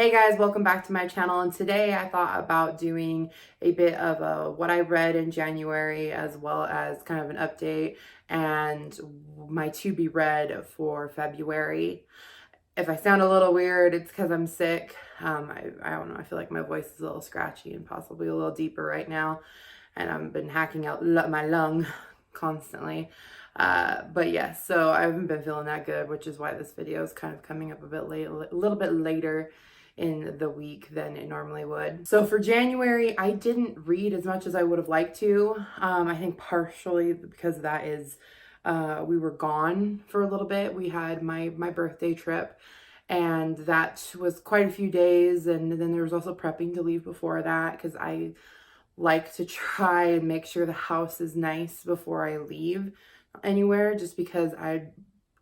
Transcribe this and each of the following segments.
Hey guys, welcome back to my channel, and today I thought about doing a bit of what I read in January, as well as kind of an update and my to be read for February. If I sound a little weird, it's because I'm sick. I don't know, I feel like my voice is a little scratchy and possibly a little deeper right now, and I've been hacking out my lung constantly. But yes, so I haven't been feeling that good, which is why this video is kind of coming up a bit late, a little bit later in the week than it normally would. So for January, I didn't read as much as I would have liked to. I think partially because that is, we were gone for a little bit. We had my birthday trip, and that was quite a few days. And then there was also prepping to leave before that, because I like to try and make sure the house is nice before I leave anywhere, just because I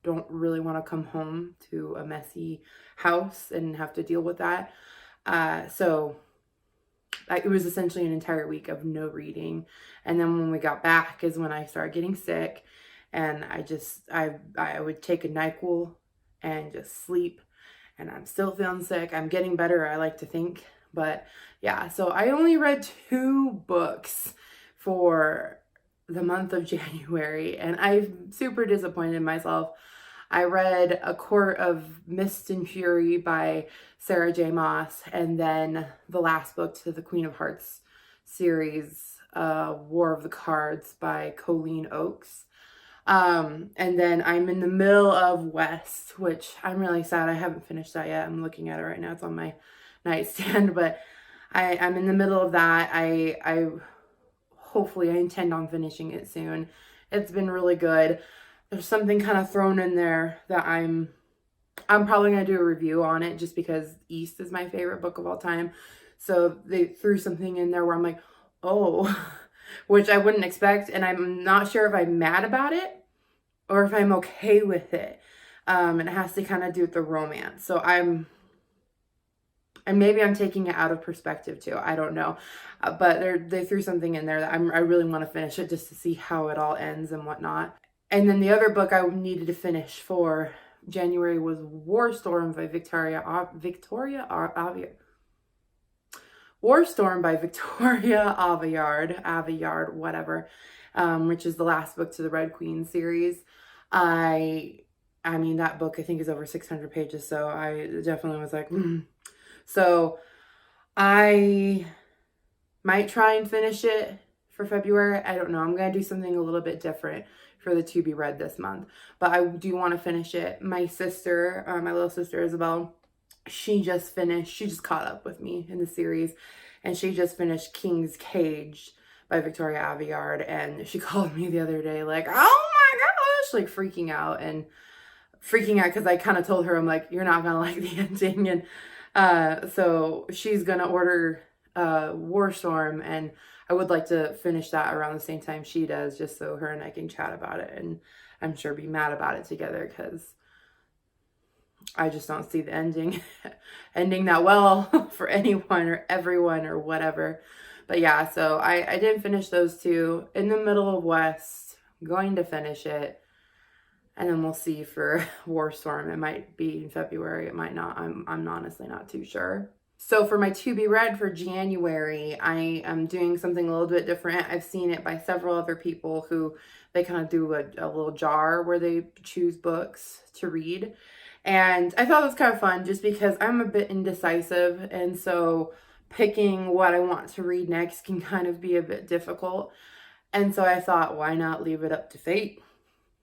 don't really want to come home to a messy house and have to deal with that. So it was essentially an entire week of no reading. And then when we got back is when I started getting sick, and I would take a NyQuil and just sleep, and I'm still feeling sick. I'm getting better, I like to think. But yeah, so I only read 2 books for the month of January, and I'm super disappointed in myself. I read A Court of Mist and Fury by Sarah J. Maas, and then the last book to the Queen of Hearts series, War of the Cards by Colleen Oakes. And then I'm in the middle of West, which I'm really sad I haven't finished that yet. I'm looking at it right now. It's on my nightstand, but I'm in the middle of that. Hopefully I intend on finishing it soon. It's been really good. There's something kind of thrown in there that I'm probably going to do a review on it, just because East is my favorite book of all time. So they threw something in there where I'm like, oh, which I wouldn't expect. And I'm not sure if I'm mad about it or if I'm okay with it. And it has to kind of do with the romance. So and maybe I'm taking it out of perspective too. I don't know. But they threw something in there that I really want to finish it, just to see how it all ends and whatnot. And then the other book I needed to finish for January was War Storm by Victoria Aveyard, whatever, which is the last book to the Red Queen series. I mean, that book I think is over 600 pages, so I definitely was like, So I might try and finish it for February. I don't know. I'm going to do something a little bit different for the to be read this month, but I do want to finish it. My sister, my little sister Isabel, she just caught up with me in the series, and she just finished King's Cage by Victoria Aveyard, and she called me the other day like, oh my gosh, like freaking out because I kind of told her, I'm like, you're not gonna like the ending. And so she's gonna order War Storm, and I would like to finish that around the same time she does, just so her and I can chat about it, and I'm sure be mad about it together, because I just don't see the ending that well for anyone or everyone or whatever. But yeah, so I didn't finish those 2. In the middle of West, going to finish it, and then we'll see for War Storm. It might be in February, it might not. I'm honestly not too sure. So for my to be read for January, I am doing something a little bit different. I've seen it by several other people who they kind of do a little jar where they choose books to read. And I thought it was kind of fun, just because I'm a bit indecisive, and so picking what I want to read next can kind of be a bit difficult. And so I thought, why not leave it up to fate?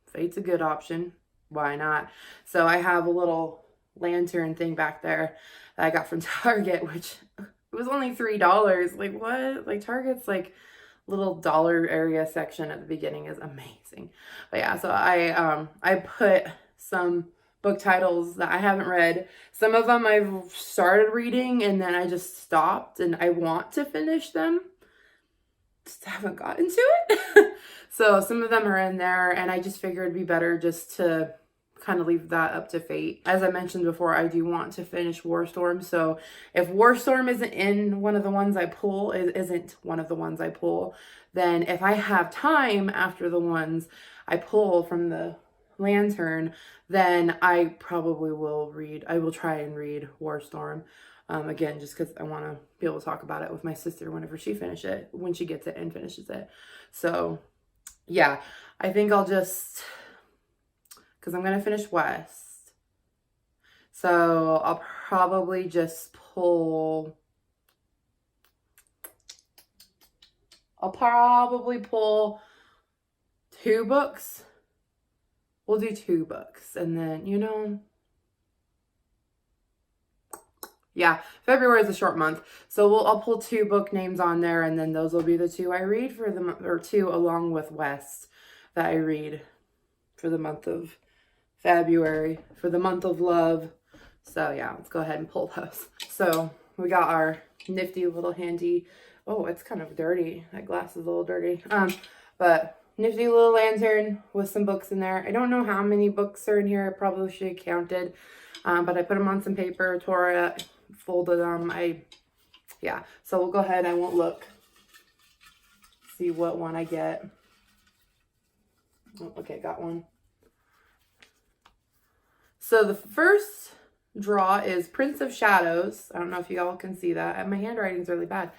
Fate's a good option. Why not? So I have a little lantern thing back there that I got from Target, which it was only $3. Like, what? Like, Target's like little dollar area section at the beginning is amazing. But yeah, so I put some book titles that I haven't read. Some of them I've started reading and then I just stopped, and I want to finish them, just haven't gotten to it. So some of them are in there, and I just figured it'd be better just to kind of leave that up to fate. As I mentioned before, I do want to finish War Storm. So if War Storm isn't one of the ones I pull, then if I have time after the ones I pull from the lantern, then I probably will try and read War Storm. Again, just because I want to be able to talk about it with my sister whenever she finishes it, when she gets it and finishes it. So yeah, I think I'll just, because I'm going to finish West. So I'll probably just pull, I'll probably pull 2 books. We'll do 2 books. And then, you know, yeah, February is a short month. So I'll pull 2 book names on there, and then those will be the 2 I read for the month, or 2 along with West that I read for the month of February, for the month of love. So yeah, let's go ahead and pull those. So we got our nifty little handy, oh, it's kind of dirty. That glass is a little dirty. But nifty little lantern with some books in there. I don't know how many books are in here. I probably should have counted. But I put them on some paper, tore it, folded them. Yeah. So we'll go ahead. I won't look. See what one I get. Oh, okay, got one. So the first draw is Prince of Shadows. I don't know if you all can see that. My handwriting's really bad.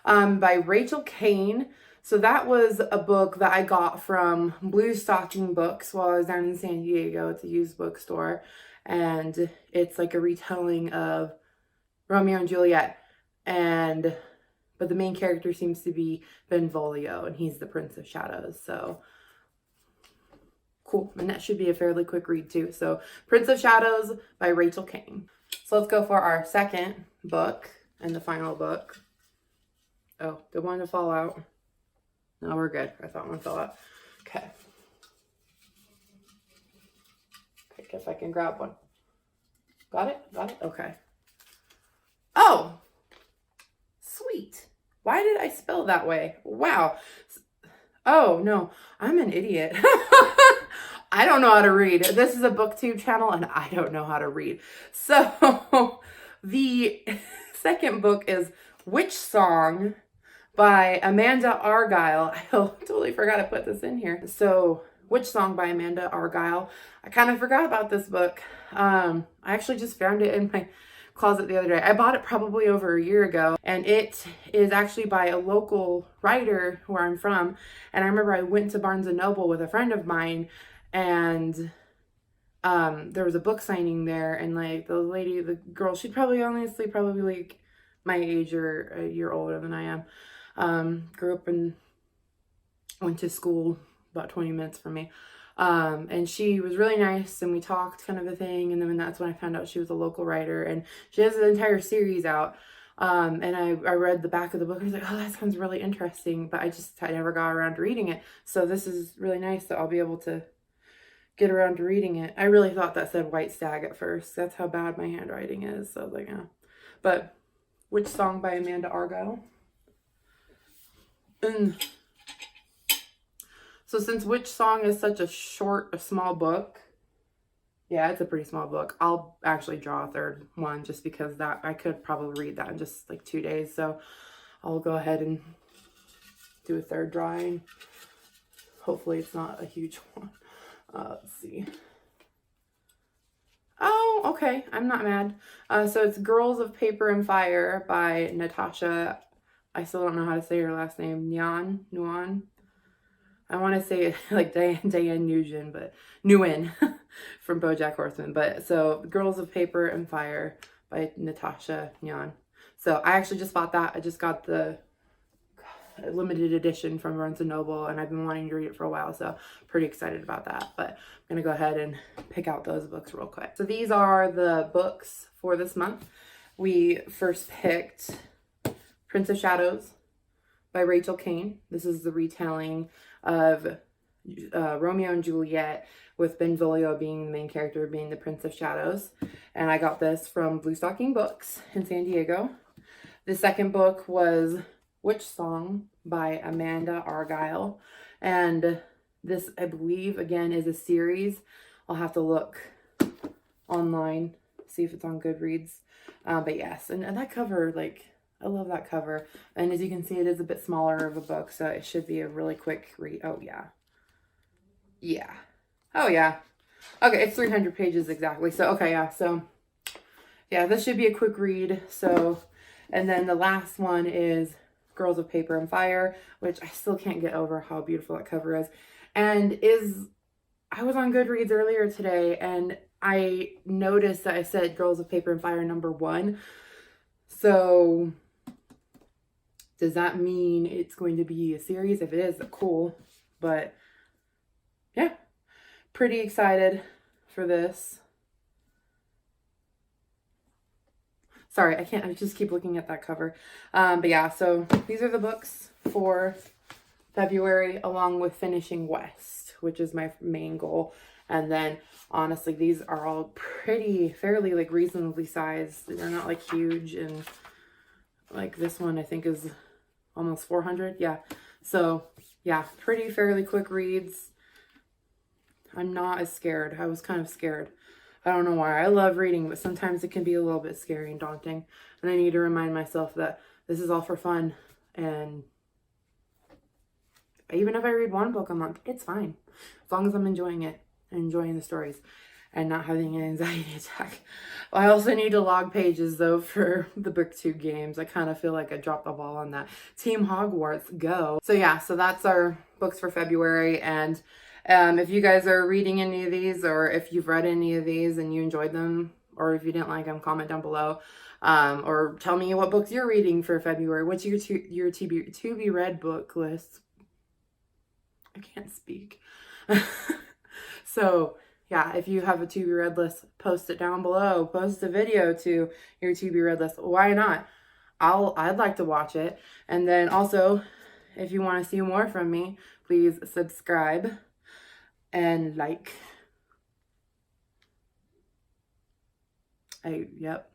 By Rachel Kane. So that was a book that I got from Blue Stocking Books while I was down in San Diego. It's a used bookstore. And it's like a retelling of Romeo and Juliet. But the main character seems to be Benvolio, and he's the Prince of Shadows. So cool. And that should be a fairly quick read too. So Prince of Shadows by Rachel Kane. So let's go for our second book and the final book. Oh, did one fall out? No, we're good. I thought one fell out. Okay. Okay, if I can grab one. Got it? Got it? Okay. Oh! Sweet. Why did I spell that way? Wow. Oh, no. I'm an idiot. I don't know how to read. This is a booktube channel, and I don't know how to read. So, the second book is Witch Song by Amanda Argyle. I totally forgot to put this in here. So, Witch Song by Amanda Argyle. I kind of forgot about this book. I actually just found it in my closet the other day. I bought it probably over a year ago, and it is actually by a local writer where I'm from. And I remember I went to Barnes & Noble with a friend of mine, and there was a book signing there, and like the lady, the girl, she'd probably honestly probably like my age or a year older than I am. Grew up and went to school about 20 minutes from me. And she was really nice, and we talked kind of a thing. And then that's when I found out she was a local writer, and she has an entire series out. And I read the back of the book, and I was like, oh, that sounds really interesting, but I never got around to reading it. So this is really nice that I'll be able to get around to reading it. I really thought that said White Stag at first. That's how bad my handwriting is. So I was like, yeah. But Witch Song by Amanda Argyle. And so since Witch Song is such a small book, yeah, it's a pretty small book. I'll actually draw a third one just because that I could probably read that in just like 2 days. So I'll go ahead and do a third drawing. Hopefully it's not a huge one. Let's see. Oh, okay. I'm not mad. So it's Girls of Paper and Fire by Natasha. I still don't know how to say her last name. Nguyen. I want to say it like Diane Nugent, but Nguyen from BoJack Horseman. But so Girls of Paper and Fire by Natasha Nguyen. So I actually just bought that. I just got the limited edition from Barnes & Noble, and I've been wanting to read it for a while, so pretty excited about that. But I'm going to go ahead and pick out those books real quick. So these are the books for this month. We first picked Prince of Shadows by Rachel Kane. This is the retelling of Romeo and Juliet, with Benvolio being the main character, being the Prince of Shadows. And I got this from Blue Stocking Books in San Diego. The second book was Witch Song by Amanda Argyle. And this, I believe, again, is a series. I'll have to look online, see if it's on Goodreads. But yes, and that cover, like, I love that cover. And as you can see, it is a bit smaller of a book, so it should be a really quick read. Oh, yeah. Yeah. Oh, yeah. Okay, it's 300 pages exactly. So, okay, yeah. So, yeah, this should be a quick read. So, and then the last one is Girls of Paper and Fire, which I still can't get over how beautiful that cover is. And I was on Goodreads earlier today and I noticed that I said Girls of Paper and Fire #1. So does that mean it's going to be a series? If it is, cool. But yeah, pretty excited for this. Sorry, I just keep looking at that cover. But yeah, so these are the books for February, along with finishing West, which is my main goal. And then honestly, these are all fairly like reasonably sized. They're not like huge, and like this one I think is almost 400. Yeah. So yeah, fairly quick reads. I'm not as scared. I was kind of scared. I don't know why. I love reading, but sometimes it can be a little bit scary and daunting. And I need to remind myself that this is all for fun. And even if I read one book a month, it's fine. As long as I'm enjoying it and enjoying the stories and not having an anxiety attack. I also need to log pages though for the BookTube games. I kind of feel like I dropped the ball on that. Team Hogwarts, go. So yeah, so that's our books for February. And if you guys are reading any of these, or if you've read any of these and you enjoyed them, or if you didn't like them, comment down below. Or tell me what books you're reading for February. What's your to be read book list? I can't speak. So yeah, if you have a to be read list, post it down below. Post a video to your to be read list. Why not? I'd like to watch it. And then also, if you want to see more from me, please subscribe and like. Yep.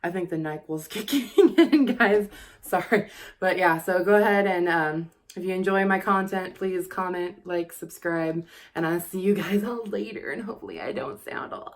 I think the NyQuil's kicking in, guys. Sorry. But yeah, so go ahead and if you enjoy my content, please comment, like, subscribe, and I'll see you guys all later, and hopefully I don't sound all